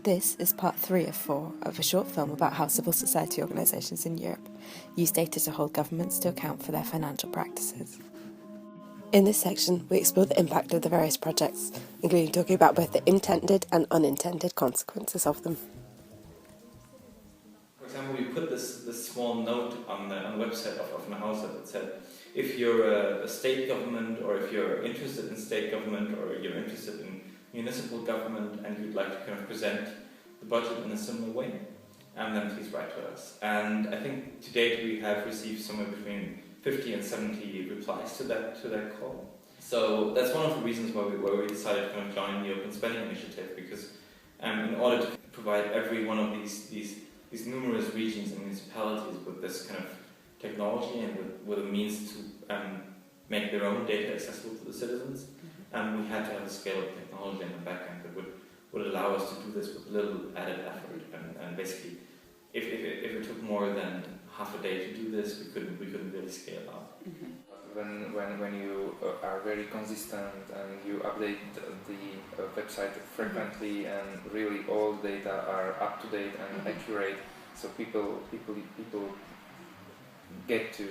This is part 3 of 4 of a short film about how civil society organisations in Europe use data to hold governments to account for their financial practices. In this section, we explore the impact of the various projects, including talking about both the intended and unintended consequences of them. For example, we put this small note on the website of Nahausa that said, if you're a state government, or if you're interested in state government, or you're interested in municipal government, and you'd like to kind of present the budget in a similar way, and then please write to us. And I think to date we have received somewhere between 50 and 70 replies to that call. So that's one of the reasons why we decided to kind of join the Open Spending Initiative, because in order to provide every one of these numerous regions and municipalities with this kind of technology and with a means to make their own data accessible to the citizens, we had to have a scalable technology in the back end that would allow us to do this with little added effort. And basically, if it took more than half a day to do this, we couldn't really scale up. Mm-hmm. When you are very consistent and you update the website frequently, and really all data are up to date and accurate, so people get to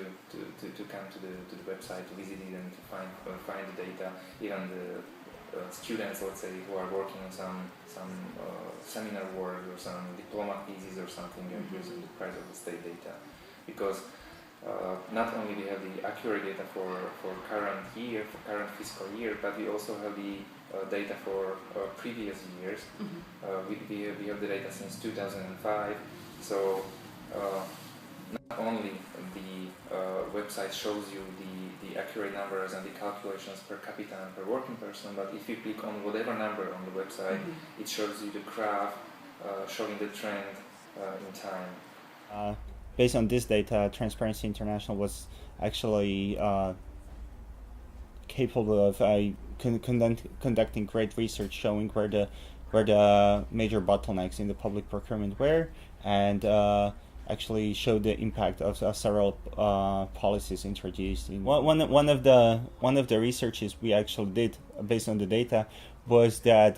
come to the website, to visit it, and to find the data. Even the students, let's say, who are working on some seminar work or some diploma thesis or something, are using the price of the state data, because not only we have the accurate data for current year, for current fiscal year, but we also have the data for previous years. We have the data since 2005, so not only the website shows you the accurate numbers and the calculations per capita and per working person, but if you click on whatever number on the website, it shows you the graph showing the trend in time. Based on this data, Transparency International was actually capable of conducting great research, showing where the major bottlenecks in the public procurement were, and actually showed the impact of several policies introduced. One of the researches we actually did based on the data was that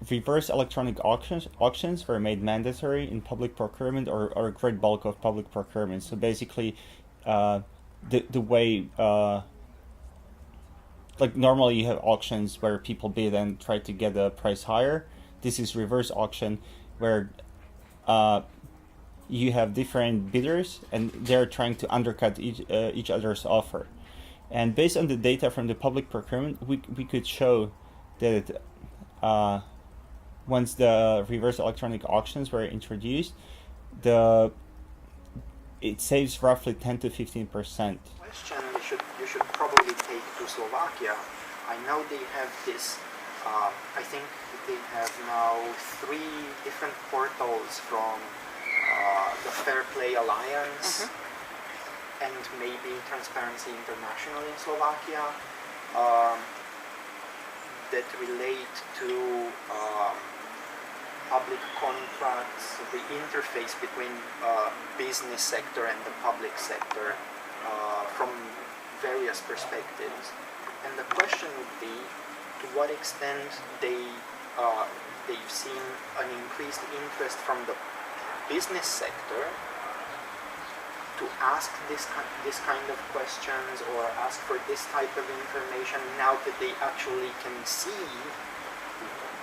reverse electronic auctions were made mandatory in public procurement, or a great bulk of public procurement. So basically, the way like normally you have auctions where people bid and try to get a price higher. This is reverse auction, where you have different bidders and they're trying to undercut each other's offer. And based on the data from the public procurement, we could show that once the reverse electronic auctions were introduced, it saves roughly 10 to 15%. Question you should probably take to Slovakia. I know they have this. I think they have now 3 different portals from the Fair Play Alliance and maybe Transparency International in Slovakia that relate to public contracts, the interface between business sector and the public sector from various perspectives. And the question would be, to what extent they've seen an increased interest from the business sector to ask this kind of questions, or ask for this type of information, now that they actually can see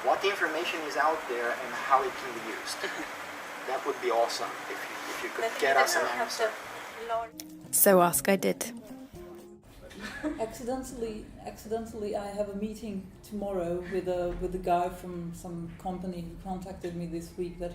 what information is out there and how it can be used. That would be awesome if you could get us an answer. So ask I did. Accidentally, I have a meeting tomorrow with a guy from some company who contacted me this week that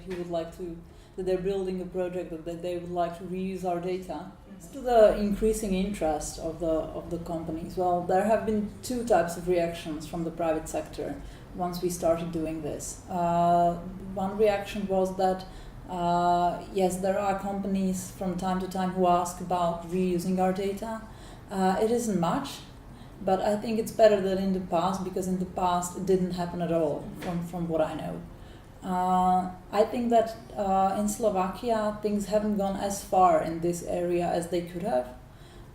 they're building a project that they would like to reuse our data. To the increasing interest of the companies, well, there have been 2 types of reactions from the private sector once we started doing this. One reaction was that yes, there are companies from time to time who ask about reusing our data. It isn't much, but I think it's better than in the past, because in the past it didn't happen at all, from what I know. I think that in Slovakia things haven't gone as far in this area as they could have,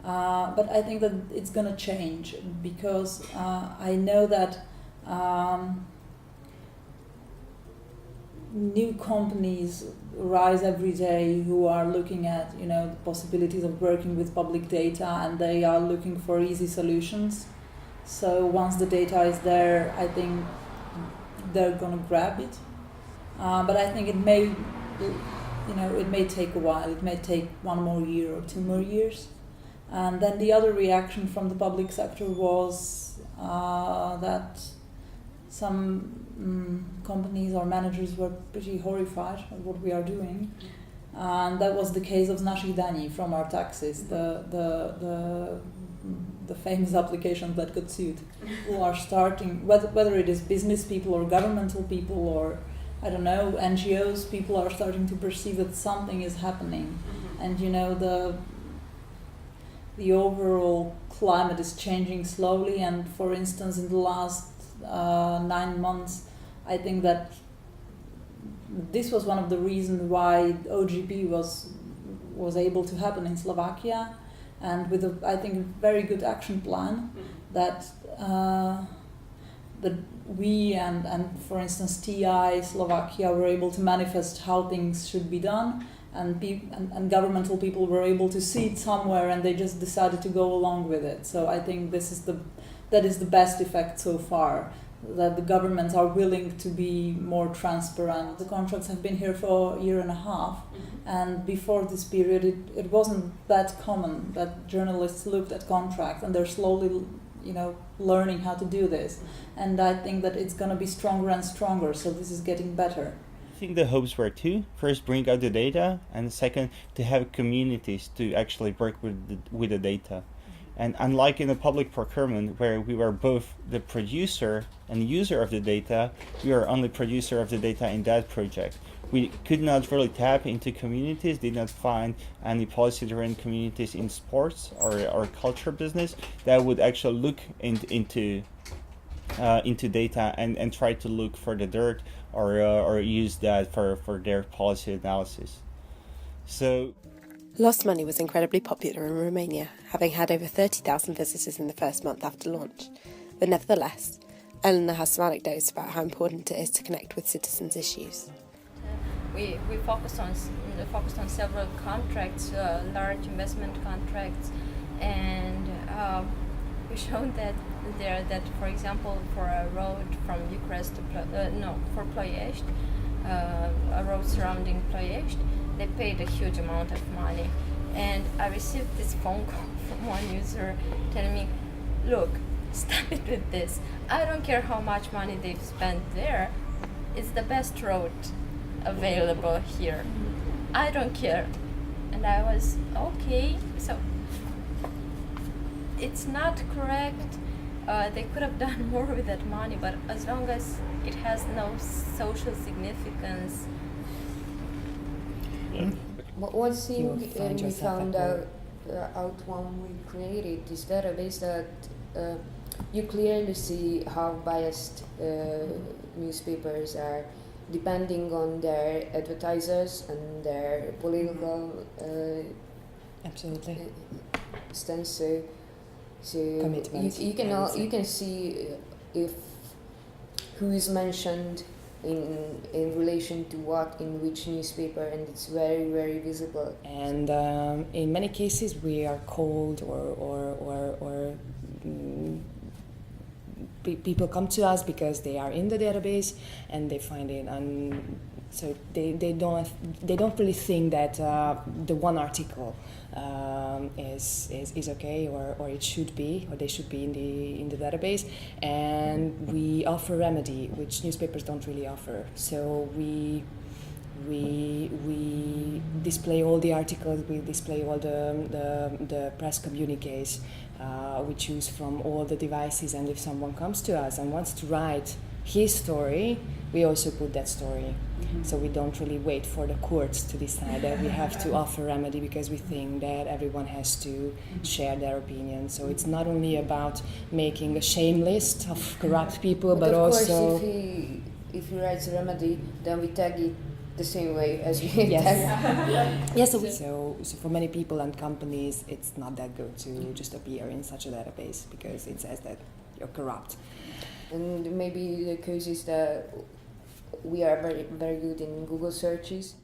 but I think that it's going to change, because I know that new companies rise every day who are looking at, you know, the possibilities of working with public data, and they are looking for easy solutions. So once the data is there, I think they're gonna grab it. But I think it may, you know, it may take a while. It may take 1 more year or 2 more years. And then the other reaction from the public sector was that some companies or managers were pretty horrified at what we are doing. And that was the case of Našich daní from our taxes, the famous applications that got sued, who are starting, whether it is business people or governmental people or, I don't know, NGOs, people are starting to perceive that something is happening. And, you know, the overall climate is changing slowly, and for instance, in the last 9 months, I think that this was one of the reasons why OGP was able to happen in Slovakia, and with a, I think, very good action plan that we and for instance TI Slovakia were able to manifest how things should be done, and governmental people were able to see it somewhere, and they just decided to go along with it. So I think that is the best effect so far, that the governments are willing to be more transparent. The contracts have been here for 1.5 years, and before this period it wasn't that common that journalists looked at contracts, and they're slowly, you know, learning how to do this. And I think that it's going to be stronger and stronger, so this is getting better. I think the hopes were two. First, bring out the data, and second, to have communities to actually work with the data. And unlike in the public procurement, where we were both the producer and user of the data, we are only producer of the data in that project. We could not really tap into communities, did not find any policy-driven communities in sports or culture business that would actually look into data and try to look for the dirt or use that for their policy analysis. So Lost Money was incredibly popular in Romania, having had over 30,000 visitors in the first month after launch. But nevertheless, Elena has some anecdotes about how important it is to connect with citizens' issues. We focused on several contracts, large investment contracts, and we showed that for example, for a road from Bucharest to for Ploiești, a road surrounding Ploiești, they paid a huge amount of money. And I received this phone call from one user telling me, look, stop it with this. I don't care how much money they've spent there. It's the best road available here. I don't care. And I was, okay, so it's not correct. They could have done more with that money, but as long as it has no social significance. But one thing we found out when we created this database, that you clearly see how biased newspapers are, depending on their advertisers and their political absolutely stance. So you can see if who is mentioned in relation to what in which newspaper, and it's very, very visible. And in many cases we are called or people come to us because they are in the database and they find it, and so they don't really think that the one article is okay or it should be, or they should be in the database. And we offer remedy, which newspapers don't really offer. So we display all the articles, we display all the press communiques. We choose from all the devices, and if someone comes to us and wants to write his story, we also put that story. Mm-hmm. So we don't really wait for the courts to decide that we have to offer remedy, because we think that everyone has to share their opinion. So it's not only about making a shame list of corrupt people, but also... Of course, if he writes a remedy, then we tag it the same way as we yes. tag. Yes, so for many people and companies, it's not that good to just appear in such a database, because it says that you're corrupt. And maybe the case is that we are very, very good in Google searches.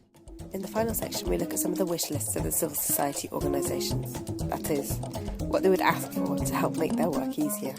In the final section, we look at some of the wish lists of the civil society organisations. That is, what they would ask for to help make their work easier.